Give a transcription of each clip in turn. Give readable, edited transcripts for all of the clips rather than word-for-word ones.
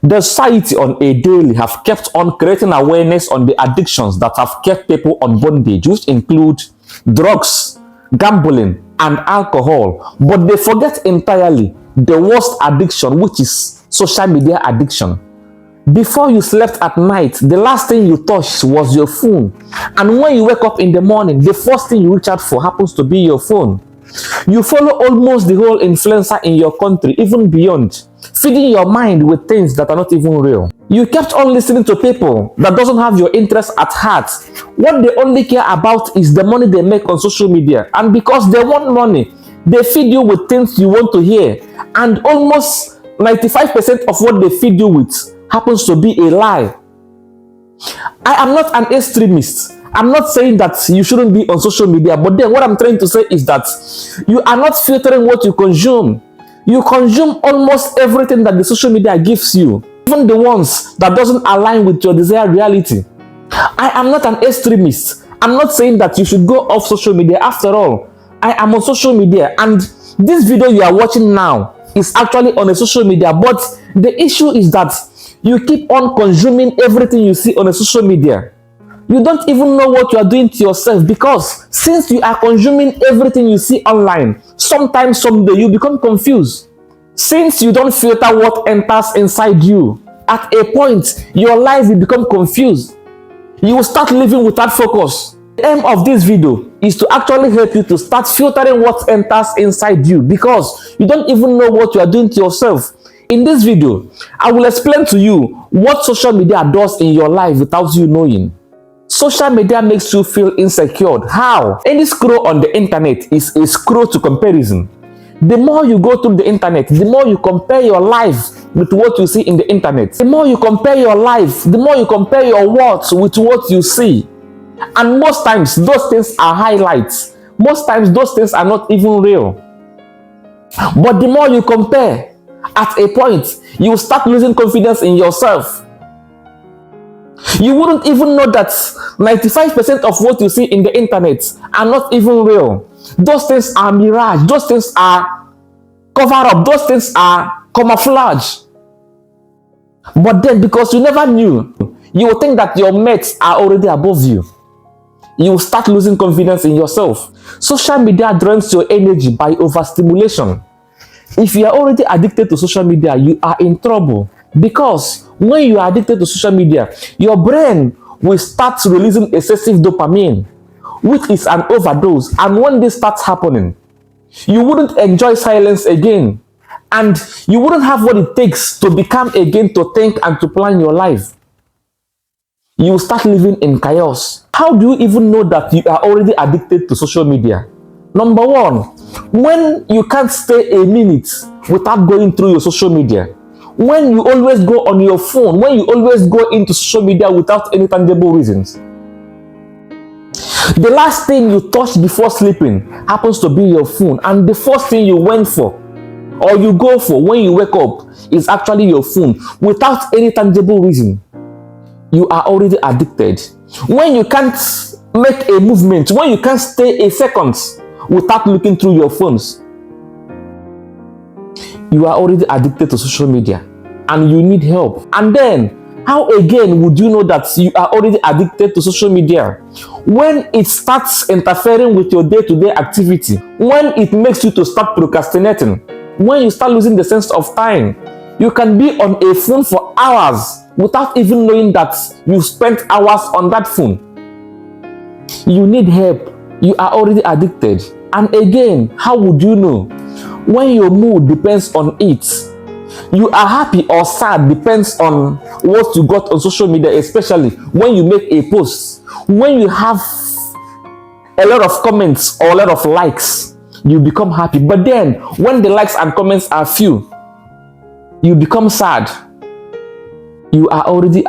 The society on a daily have kept on creating awareness on the addictions that have kept people on bondage, which include drugs, gambling, and alcohol. But they forget entirely the worst addiction, which is social media addiction. Before you slept at night, the last thing you touched was your phone. And when you wake up in the morning, the first thing you reach out for happens to be your phone. You follow almost the whole influencer in your country, even beyond, feeding your mind with things that are not even real. You kept on listening to people that doesn't have your interest at heart. What they only care about is the money they make on social media. And because they want money, they feed you with things you want to hear. And almost 95% of what they feed you with happens to be a lie. I am not an extremist. I'm not saying that you shouldn't be on social media, but then what I'm trying to say is that you are not filtering what you consume. You consume almost everything that the social media gives you, even the ones that doesn't align with your desired reality. I am not an extremist. I'm not saying that you should go off social media. After all, I am on social media, and this video you are watching now is actually on a social media, but the issue is that you keep on consuming everything you see on a social media. You don't even know what you are doing to yourself, because since you are consuming everything you see online, sometimes someday you become confused. Since you don't filter what enters inside you, at a point your life will become confused. You will start living without focus. The aim of this video is to actually help you to start filtering what enters inside you, because you don't even know what you are doing to yourself. In this video, I will explain to you what social media does in your life without you knowing. Social media makes you feel insecure. How? Any scroll on the internet is a scroll to comparison. The more you go through the internet, the more you compare your life with what you see in the internet. The more you compare your life, the more you compare your words with what you see. And most times, those things are highlights. Most times, those things are not even real. But the more you compare, at a point, you will start losing confidence in yourself. You wouldn't even know that 95% of what you see in the internet are not even real. Those things are mirage. Those things are cover up. Those things are camouflage. But then, because you never knew, you will think that your mates are already above you. You will start losing confidence in yourself. Social media drains your energy by overstimulation. If you are already addicted to social media, you are in trouble. Because when you are addicted to social media, your brain will start releasing excessive dopamine, which is an overdose. And when this starts happening, you wouldn't enjoy silence again. And you wouldn't have what it takes to become again, to think and to plan your life. You will start living in chaos. How do you even know that you are already addicted to social media? Number one, when you can't stay a minute without going through your social media, when you always go on your phone, when you always go into social media without any tangible reasons. The last thing you touch before sleeping happens to be your phone, and the first thing you went for or you go for when you wake up is actually your phone without any tangible reason. You are already addicted. When you can't make a movement, when you can't stay a second without looking through your phones, you are already addicted to social media and you need help. And then, how again would you know that you are already addicted to social media? When it starts interfering with your day-to-day activity, when it makes you to start procrastinating, when you start losing the sense of time. You can be on a phone for hours without even knowing that you spent hours on that phone. You need help. You are already addicted. And again, how would you know? When your mood depends on it. You are happy or sad depends on what you got on social media, especially when you make a post. When you have a lot of comments or a lot of likes, you become happy. But then, when the likes and comments are few, you become sad. You are already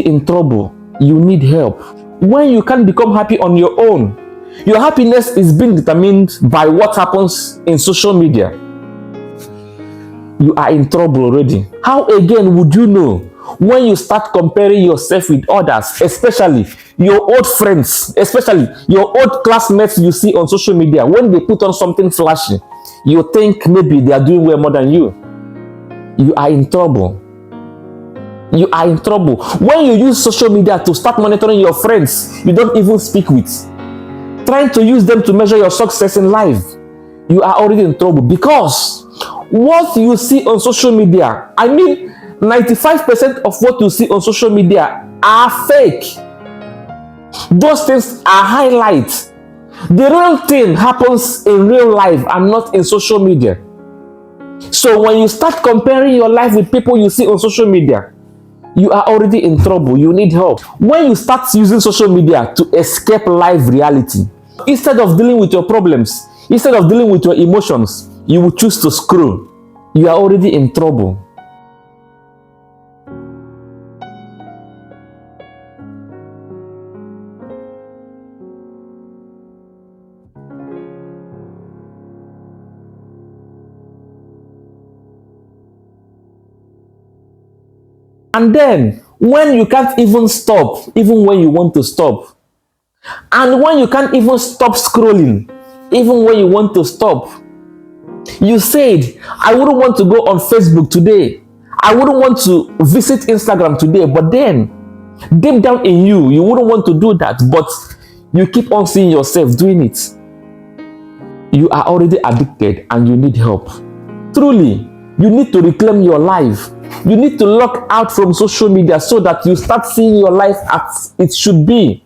in trouble. You need help. When you can't become happy on your own, your happiness is being determined by what happens in social media. You are in trouble already. How again would you know when you start comparing yourself with others, especially your old friends, especially your old classmates you see on social media? When they put on something flashy, you think maybe they are doing way more than you. you are in trouble. You are in trouble. When you use social media to start monitoring your friends you don't even speak with, trying to use them to measure your success in life, you are already in trouble. Because what you see on social media, 95% of what you see on social media are fake. Those things are highlights. The real thing happens in real life and not in social media. So when you start comparing your life with people you see on social media, you are already in trouble. You need help. When you start using social media to escape life reality, instead of dealing with your problems, instead of dealing with your emotions, you will choose to scroll. You are already in trouble. And then, when you can't even stop, even when you want to stop, and when you can't even stop scrolling, even when you want to stop, you said, I wouldn't want to go on Facebook today. I wouldn't want to visit Instagram today. But then, deep down in you, you wouldn't want to do that. But you keep on seeing yourself doing it. You are already addicted and you need help. Truly, you need to reclaim your life. You need to lock out from social media so that you start seeing your life as it should be.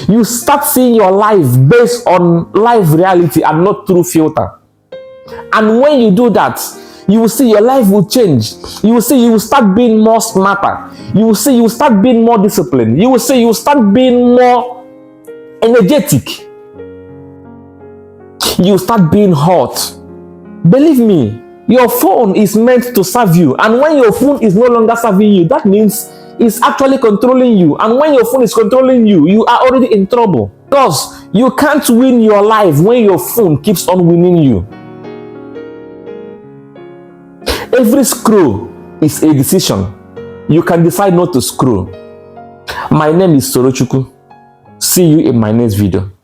You start seeing your life based on life reality and not through filter. And when you do that, you will see your life will change. You will see you will start being more smarter. You will see you will start being more disciplined. You will see you will start being more energetic. You will start being hot. Believe me, your phone is meant to serve you. And when your phone is no longer serving you, that means it's actually controlling you. And when your phone is controlling you, you are already in trouble. Because you can't win your life when your phone keeps on winning you. Every scroll is a decision. You can decide not to scroll. My name is Sorochukwu. See you in my next video.